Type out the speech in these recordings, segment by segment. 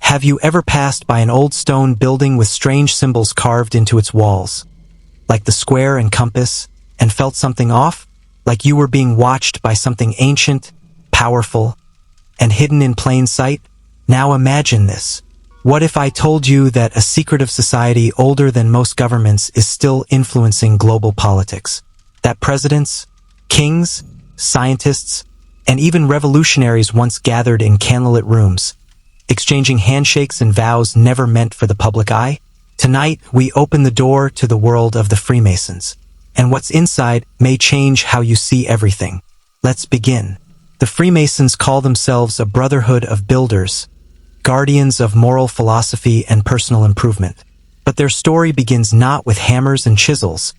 Have you ever passed by an old stone building with strange symbols carved into its walls, like the square and compass, and felt something off? Like you were being watched by something ancient, powerful, and hidden in plain sight? Now imagine this. What if I told you that a secretive society older than most governments is still influencing global politics? That presidents, kings, scientists, and even revolutionaries once gathered in candlelit rooms, exchanging handshakes and vows never meant for the public eye? Tonight, we open the door to the world of the Freemasons, and what's inside may change how you see everything. Let's begin. The Freemasons call themselves a brotherhood of builders, guardians of moral philosophy and personal improvement. But their story begins not with hammers and chisels,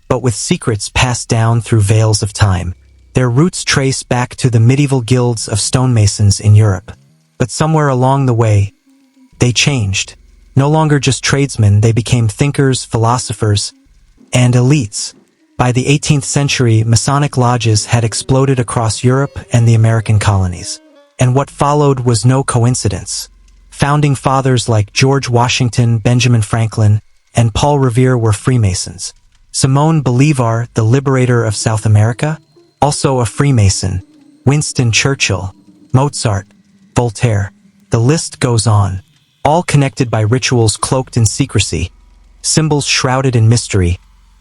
but with secrets passed down through veils of time. Their roots trace back to the medieval guilds of stonemasons in Europe. But somewhere along the way, they changed. No longer just tradesmen, they became thinkers, philosophers, and elites. By the 18th century, Masonic lodges had exploded across Europe and the American colonies. And what followed was no coincidence. Founding fathers like George Washington, Benjamin Franklin, and Paul Revere were Freemasons. Simón Bolívar, the liberator of South America, also a Freemason. Winston Churchill, Mozart, Voltaire. The list goes on. All connected by rituals cloaked in secrecy, symbols shrouded in mystery,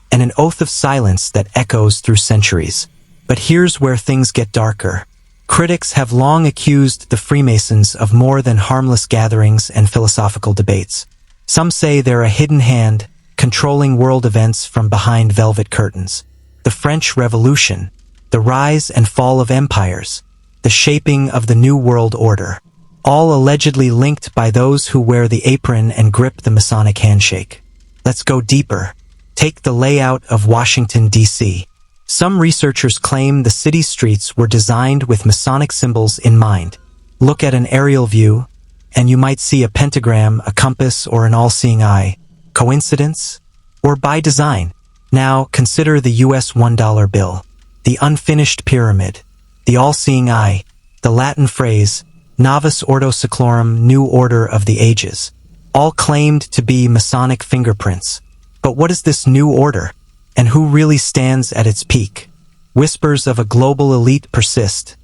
and an oath of silence that echoes through centuries. But here's where things get darker. Critics have long accused the Freemasons of more than harmless gatherings and philosophical debates. Some say they're a hidden hand, controlling world events from behind velvet curtains. The French Revolution, the rise and fall of empires, the shaping of the New World Order, all allegedly linked by those who wear the apron and grip the Masonic handshake. Let's go deeper. Take the layout of Washington, D.C. Some researchers claim the city's streets were designed with Masonic symbols in mind. Look at an aerial view, and you might see a pentagram, a compass, or an all-seeing eye. Coincidence? Or by design? Now, consider the US $1 bill, the unfinished pyramid, the all-seeing eye, the Latin phrase, Novus Ordo Seclorum, New Order of the Ages, all claimed to be Masonic fingerprints. But what is this new order? And who really stands at its peak? Whispers of a global elite persist,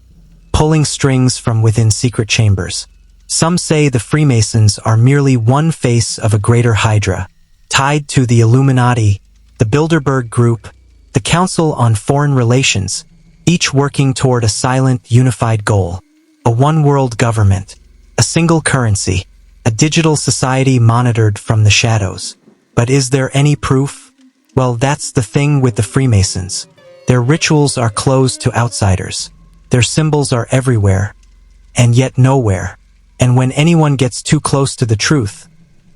pulling strings from within secret chambers. Some say the Freemasons are merely one face of a greater hydra, tied to the Illuminati, the Bilderberg Group, the Council on Foreign Relations, each working toward a silent, unified goal. A one-world government, a single currency, a digital society monitored from the shadows. But is there any proof? Well, that's the thing with the Freemasons. Their rituals are closed to outsiders. Their symbols are everywhere, and yet nowhere. And when anyone gets too close to the truth,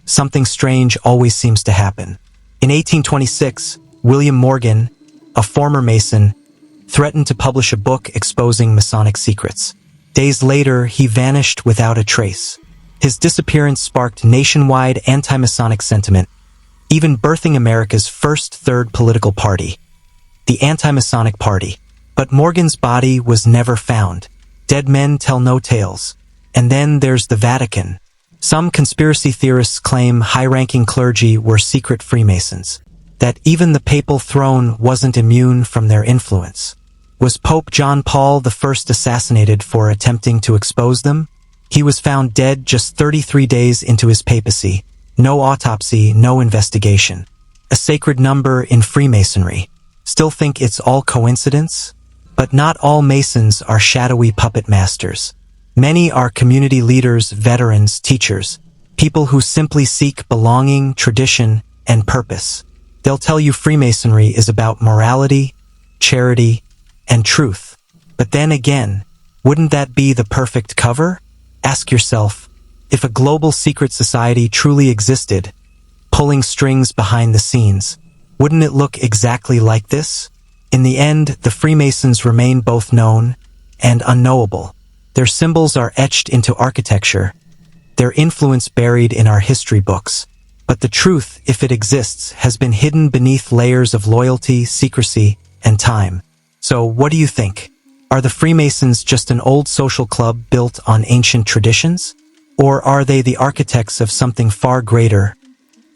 something strange always seems to happen. In 1826, William Morgan, a former Mason, threatened to publish a book exposing Masonic secrets. Days later, he vanished without a trace. His disappearance sparked nationwide anti-Masonic sentiment, even birthing America's first third political party, the Anti-Masonic Party. But Morgan's body was never found. Dead men tell no tales. And then there's the Vatican. Some conspiracy theorists claim high-ranking clergy were secret Freemasons, that even the papal throne wasn't immune from their influence. Was Pope John Paul I assassinated for attempting to expose them? He was found dead just 33 days into his papacy. No autopsy, no investigation. A sacred number in Freemasonry. Still think it's all coincidence? But not all Masons are shadowy puppet masters. Many are community leaders, veterans, teachers, people who simply seek belonging, tradition, and purpose. They'll tell you Freemasonry is about morality, charity, and truth. But then again, wouldn't that be the perfect cover? Ask yourself, if a global secret society truly existed, pulling strings behind the scenes, wouldn't it look exactly like this? In the end, the Freemasons remain both known and unknowable. Their symbols are etched into architecture, their influence buried in our history books. But the truth, if it exists, has been hidden beneath layers of loyalty, secrecy, and time. So what do you think? Are the Freemasons just an old social club built on ancient traditions? Or are they the architects of something far greater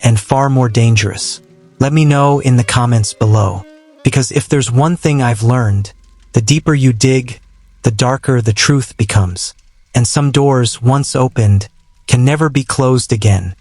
and far more dangerous? Let me know in the comments below. Because if there's one thing I've learned, the deeper you dig, the darker the truth becomes. And some doors, once opened, can never be closed again.